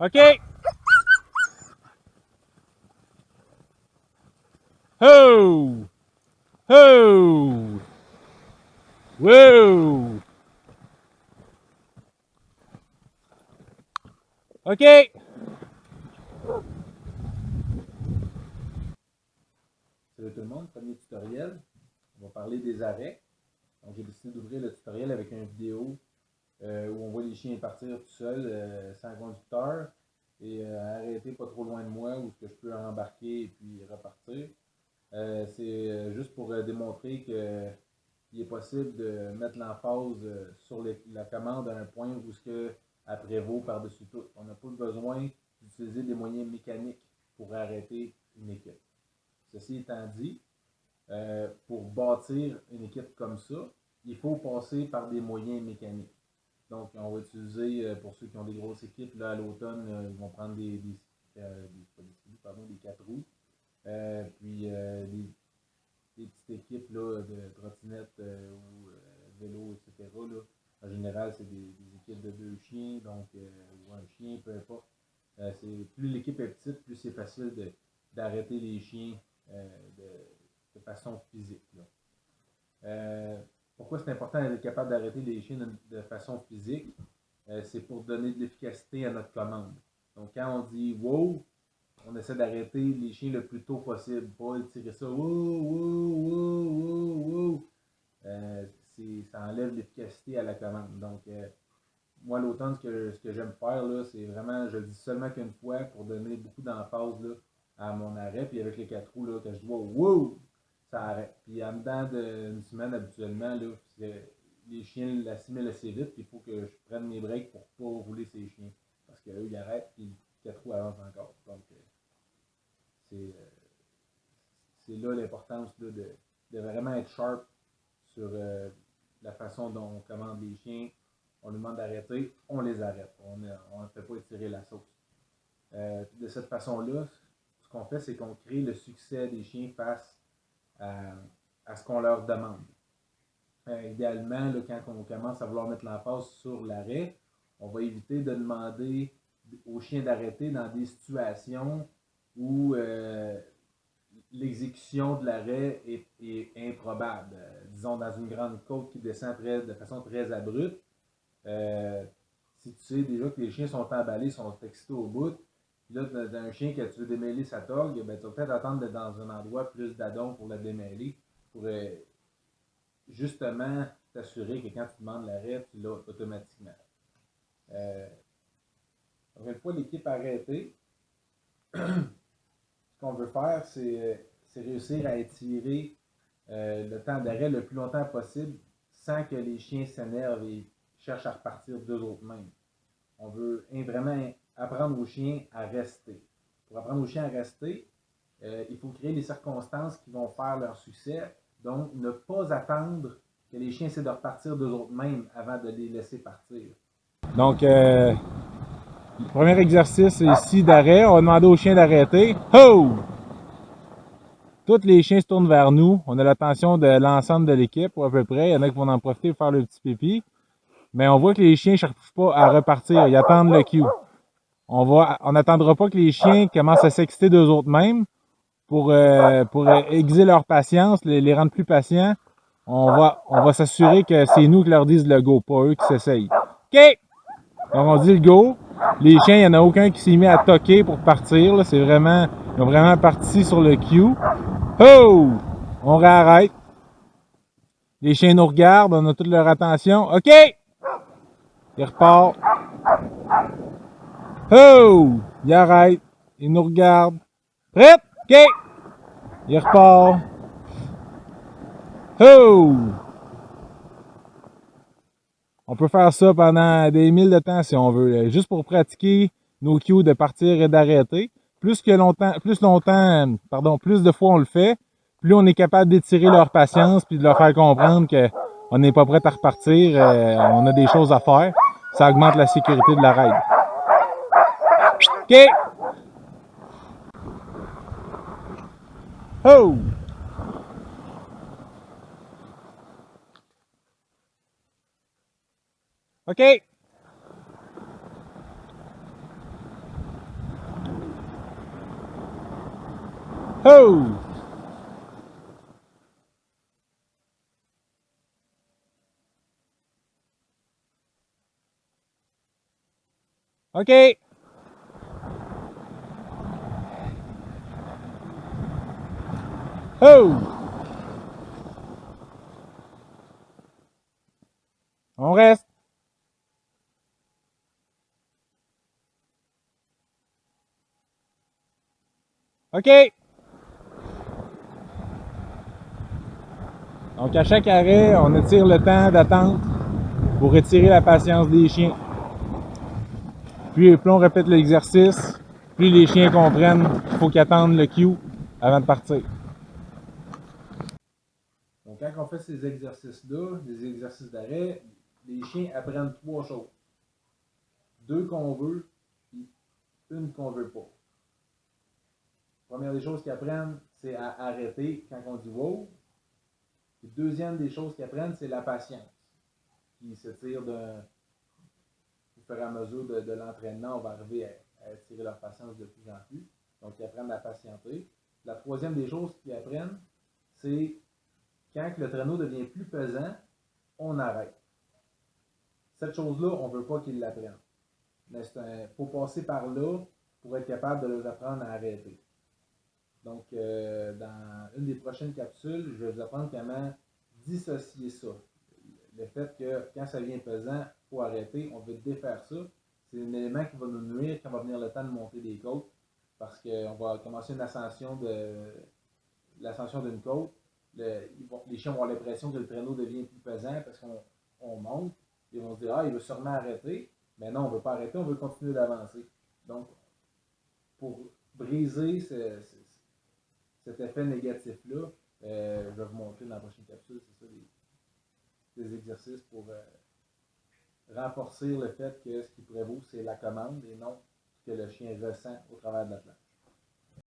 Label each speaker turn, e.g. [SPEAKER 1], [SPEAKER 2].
[SPEAKER 1] OK. Ho! Ho! Woo! OK.
[SPEAKER 2] Salut tout le monde, premier tutoriel. On va parler des arrêts. Donc j'ai décidé d'ouvrir le tutoriel avec une vidéo où on voit les chiens partir tout seuls, sans conducteur, et arrêter pas trop loin de moi où je peux embarquer et puis repartir. C'est juste pour démontrer qu'il est possible de mettre l'emphase sur la commande à un point où ce que elle prévaut par-dessus tout. On n'a pas besoin d'utiliser des moyens mécaniques pour arrêter une équipe. Ceci étant dit, pour bâtir une équipe comme ça, il faut passer par des moyens mécaniques. Donc, on va utiliser, pour ceux qui ont des grosses équipes, là, à l'automne, ils vont prendre des 4 roues, puis des petites équipes là, de trottinettes ou vélo, etc. Là. En général, c'est des équipes de 2 chiens, donc, ou un chien, peu importe. Plus l'équipe est petite, plus c'est facile d'arrêter les chiens de façon physique. Pourquoi c'est important d'être capable d'arrêter les chiens de façon physique? C'est pour donner de l'efficacité à notre commande. Donc, quand on dit wow, on essaie d'arrêter les chiens le plus tôt possible, pas tirer ça wow, wow, wow, wow, wow. Ça enlève l'efficacité à la commande. Donc, moi, à l'automne, ce que j'aime faire, là, c'est vraiment, je le dis seulement qu'une fois pour donner beaucoup d'emphase à mon arrêt. Puis avec les 4 roues, là, quand je dis wow, wow, ça arrête. Puis en dedans d'une semaine, habituellement, là, les chiens l'assimilent assez vite. Puis il faut que je prenne mes breaks pour ne pas rouler ces chiens. Parce qu'eux, ils arrêtent, puis 4 roues avancent encore. Donc, c'est là l'importance de vraiment être sharp sur la façon dont on commande les chiens. On nous demande d'arrêter, on les arrête. On ne fait pas étirer la sauce. De cette façon-là, ce qu'on fait, c'est qu'on crée le succès des chiens face à ce qu'on leur demande. Idéalement, là, quand on commence à vouloir mettre l'emphase sur l'arrêt, on va éviter de demander aux chiens d'arrêter dans des situations où l'exécution de l'arrêt est improbable. Disons, dans une grande côte qui descend de façon très abrupte, si tu sais déjà que les chiens sont emballés, sont excités au bout, puis là, tu as un chien que tu veux démêler sa torgue, ben, tu vas peut-être attendre d'être dans un endroit plus d'adon pour la démêler, pour justement t'assurer que quand tu demandes l'arrêt, tu l'as automatiquement. Une fois l'équipe arrêtée, ce qu'on veut faire, c'est réussir à étirer le temps d'arrêt le plus longtemps possible sans que les chiens s'énervent et cherchent à repartir d'eux autres mêmes. On veut vraiment apprendre aux chiens à rester. Pour apprendre aux chiens à rester, il faut créer les circonstances qui vont faire leur succès. Donc, ne pas attendre que les chiens essaient de repartir d'eux autres mêmes avant de les laisser partir.
[SPEAKER 1] Donc, le premier exercice ici d'arrêt, on va demander aux chiens d'arrêter. Ho! Tous les chiens se tournent vers nous. On a l'attention de l'ensemble de l'équipe, ou à peu près. Il y en a qui vont en profiter pour faire le petit pipi. Mais on voit que les chiens ne cherchent pas à repartir. Ils attendent le cue. On n'attendra pas que les chiens commencent à s'exciter d'eux autres mêmes pour aiguiser leur patience, les rendre plus patients. On va s'assurer que c'est nous qui leur disent le go, pas eux qui s'essayent. OK! Donc on dit le go. Les chiens, il n'y en a aucun qui s'est mis à toquer pour partir. Là. C'est vraiment, ils ont vraiment parti sur le cue. Oh! On réarrête. Les chiens nous regardent, on a toute leur attention. OK! Ils repartent. Oh! Ils arrêtent. Ils nous regardent. Prête? OK! Ils repartent. Oh! On peut faire ça pendant des milles de temps si on veut, juste pour pratiquer nos cues de partir et d'arrêter. Plus de fois on le fait, plus on est capable d'étirer leur patience puis de leur faire comprendre qu'on n'est pas prêt à repartir, on a des choses à faire. Ça augmente la sécurité de la ride. OK! Oh! OK! Ho! OK. Ho! On reste. OK. Donc, à chaque arrêt, on étire le temps d'attente pour étirer la patience des chiens. Plus on répète l'exercice, plus les chiens comprennent qu'il faut qu'ils attendent le cue avant de partir.
[SPEAKER 2] Donc, quand on fait ces exercices-là, des exercices d'arrêt, les chiens apprennent 3 choses. 2 qu'on veut, et 1 qu'on veut pas. Première des choses qu'ils apprennent, c'est à arrêter quand on dit wow. Et deuxième des choses qu'ils apprennent, c'est la patience, qui s'étire au fur et à mesure de l'entraînement, on va arriver à étirer leur patience de plus en plus. Donc, ils apprennent à patienter. La troisième des choses qu'ils apprennent, c'est quand le traîneau devient plus pesant, on arrête. Cette chose-là, on ne veut pas qu'ils l'apprennent. Mais il faut passer par là pour être capable de les apprendre à arrêter. Donc, dans une des prochaines capsules, je vais vous apprendre comment dissocier ça. Le fait que quand ça devient pesant, il faut arrêter, on veut défaire ça. C'est un élément qui va nous nuire quand va venir le temps de monter des côtes. Parce qu'on va commencer une ascension d'une côte. Les chiens vont avoir l'impression que le traîneau devient plus pesant parce qu'on monte. Ils vont se dire, ah, il veut sûrement arrêter. Mais non, on ne veut pas arrêter, on veut continuer d'avancer. Donc, pour briser cet effet négatif-là, je vais vous montrer dans la prochaine capsule, c'est ça, des exercices pour renforcer le fait que ce qui prévaut, c'est la commande et non ce que le chien ressent au travers de la planche.